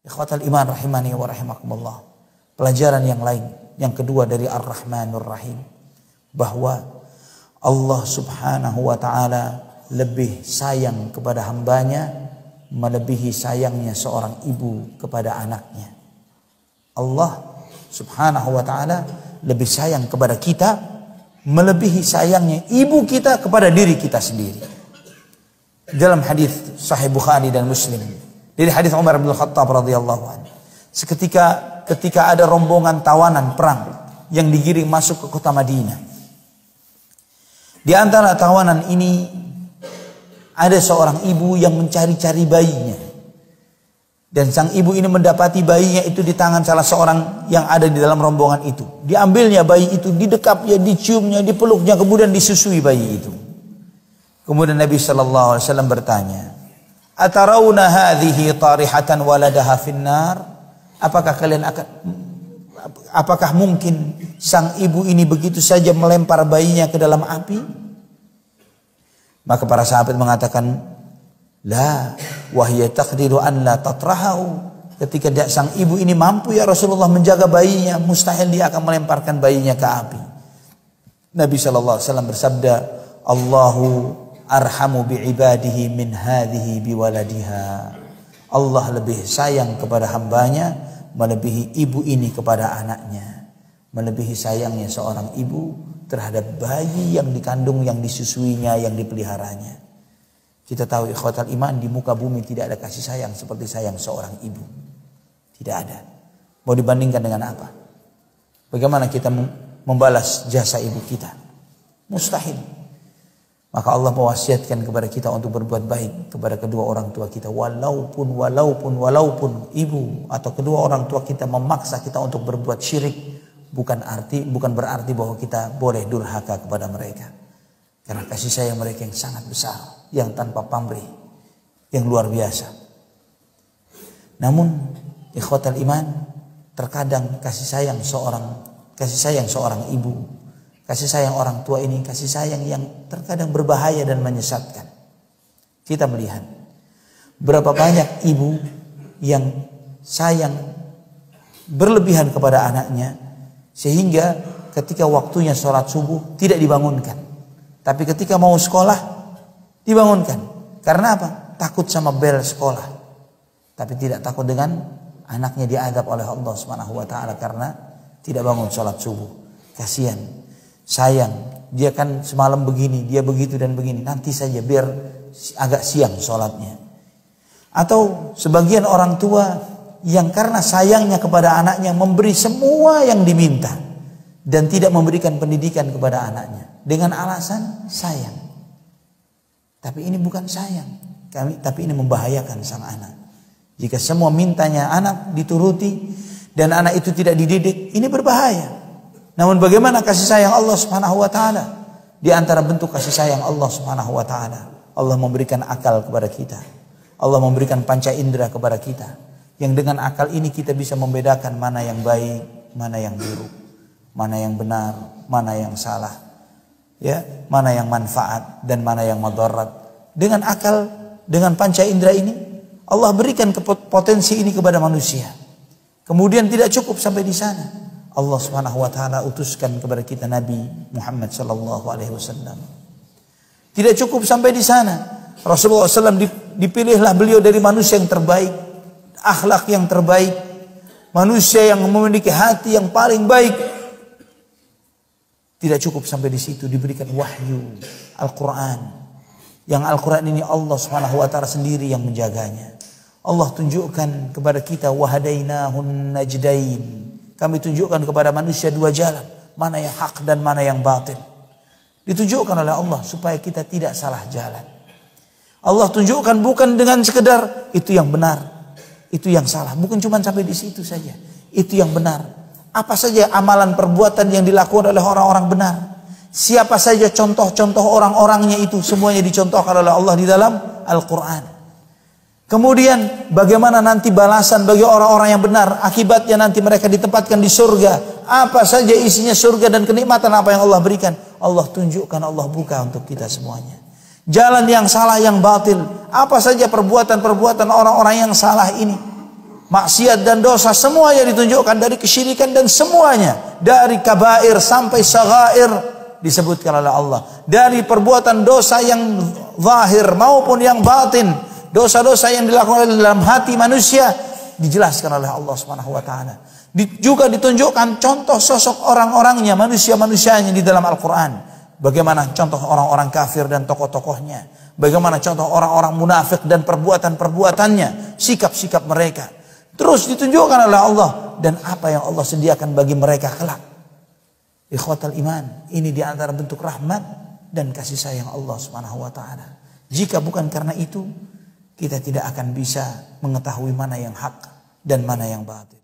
Ikhwatal iman rahimani wa rahimakumullah. Pelajaran yang lain, yang kedua dari Ar-Rahmanur Rahim, bahwa Allah subhanahu wa ta'ala lebih sayang kepada hambanya melebihi sayangnya seorang ibu kepada anaknya. Allah subhanahu wa ta'ala lebih sayang kepada kita melebihi sayangnya ibu kita kepada diri kita sendiri. Dalam hadis Sahih Bukhari dan Muslim, dari hadis Umar bin Khattab radhiyallahu anhu, ketika ada rombongan tawanan perang yang digiring masuk ke kota Madinah. Di antara tawanan ini ada seorang ibu yang mencari-cari bayinya. Dan sang ibu ini mendapati bayinya itu di tangan salah seorang yang ada di dalam rombongan itu. Diambilnya bayi itu, didekapnya, diciumnya, dipeluknya, kemudian disusui bayi itu. Kemudian Nabi SAW bertanya, "Atarawna hadhihi tarihatan waladaha finnar?" Apakah mungkin sang ibu ini begitu saja melempar bayinya ke dalam api? Maka para sahabat mengatakan, la wahya taqdiru an la tatrahu. Ketika sang ibu ini mampu ya Rasulullah menjaga bayinya, mustahil dia akan melemparkan bayinya ke api. Nabi SAW bersabda, Allahu arhamu bi'ibadihi min hadhihi biwaladiha. Allah lebih sayang kepada hambanya melebihi ibu ini kepada anaknya. Melebihi sayangnya seorang ibu terhadap bayi yang dikandung, yang disusuinya, yang dipeliharanya. Kita tahu ikhwatal iman, di muka bumi tidak ada kasih sayang seperti sayang seorang ibu. Tidak ada. Mau dibandingkan dengan apa? Bagaimana kita membalas jasa ibu kita? Mustahil. Maka Allah mewasiatkan kepada kita untuk berbuat baik kepada kedua orang tua kita. Walaupun ibu atau kedua orang tua kita memaksa kita untuk berbuat syirik, bukan berarti bahwa kita boleh durhaka kepada mereka. Karena kasih sayang mereka yang sangat besar, yang tanpa pamrih, yang luar biasa. Namun ikhwatal iman, terkadang kasih sayang seorang ibu, kasih sayang orang tua ini kasih sayang yang terkadang berbahaya dan menyesatkan. Kita melihat berapa banyak ibu yang sayang berlebihan kepada anaknya, sehingga ketika waktunya sholat subuh tidak dibangunkan. Tapi ketika mau sekolah dibangunkan. Karena apa? Takut sama bel sekolah. Tapi tidak takut dengan anaknya diadab oleh Allah SWT karena tidak bangun sholat subuh. Kasihan, sayang, dia kan semalam begini, dia begitu dan begini, nanti saja biar agak siang sholatnya. Atau sebagian orang tua yang karena sayangnya kepada anaknya memberi semua yang diminta dan tidak memberikan pendidikan kepada anaknya dengan alasan sayang. Tapi ini bukan sayang, tapi ini membahayakan sang anak. Jika semua mintanya anak dituruti dan anak itu tidak dididik, ini berbahaya. Namun bagaimana kasih sayang Allah Subhanahu wa taala? Di antara bentuk kasih sayang Allah Subhanahu wa taala, Allah memberikan akal kepada kita. Allah memberikan panca indera kepada kita. Yang dengan akal ini kita bisa membedakan mana yang baik, mana yang buruk, mana yang benar, mana yang salah, ya, mana yang manfaat dan mana yang madarat. Dengan akal, dengan panca indera ini, Allah berikan potensi ini kepada manusia. Kemudian tidak cukup sampai di sana. Allah Subhanahu wa taala utuskan kepada kita Nabi Muhammad sallallahu alaihi wasallam. Tidak cukup sampai di sana. Rasulullah SAW dipilihlah beliau dari manusia yang terbaik, akhlak yang terbaik, manusia yang memiliki hati yang paling baik. Tidak cukup sampai di situ, diberikan wahyu Al-Quran. Yang Al-Quran ini Allah Subhanahu wa taala sendiri yang menjaganya. Allah tunjukkan kepada kita wahadainahun najdain. Kami tunjukkan kepada manusia dua jalan, mana yang hak dan mana yang batil. Ditunjukkan oleh Allah supaya kita tidak salah jalan. Allah tunjukkan bukan dengan sekedar itu yang benar, itu yang salah. Bukan cuma sampai di situ saja. Itu yang benar. Apa saja amalan perbuatan yang dilakukan oleh orang-orang benar. Siapa saja contoh-contoh orang-orangnya itu semuanya dicontohkan oleh Allah di dalam Al-Quran. Kemudian bagaimana nanti balasan bagi orang-orang yang benar. Akibatnya nanti mereka ditempatkan di surga. Apa saja isinya surga dan kenikmatan apa yang Allah berikan. Allah tunjukkan, Allah buka untuk kita semuanya. Jalan yang salah, yang batil. Apa saja perbuatan-perbuatan orang-orang yang salah ini. maksiat dan dosa semuanya ditunjukkan, dari kesyirikan dan semuanya, dari kabair sampai saghair disebutkan oleh Allah, dari perbuatan dosa yang zahir maupun yang batin, dosa-dosa yang dilakukan dalam hati manusia dijelaskan oleh Allah Subhanahu wa taala. Juga ditunjukkan contoh sosok orang-orangnya, manusia-manusianya di dalam Al-Qur'an. Bagaimana contoh orang-orang kafir dan tokoh-tokohnya, bagaimana contoh orang-orang munafik dan perbuatan-perbuatannya, sikap-sikap mereka. Terus ditunjukkan oleh Allah dan apa yang Allah sediakan bagi mereka kelak. Ikhwatal iman, ini di antara bentuk rahmat dan kasih sayang Allah Subhanahu wa taala. Jika bukan karena itu, kita tidak akan bisa mengetahui mana yang hak dan mana yang batil.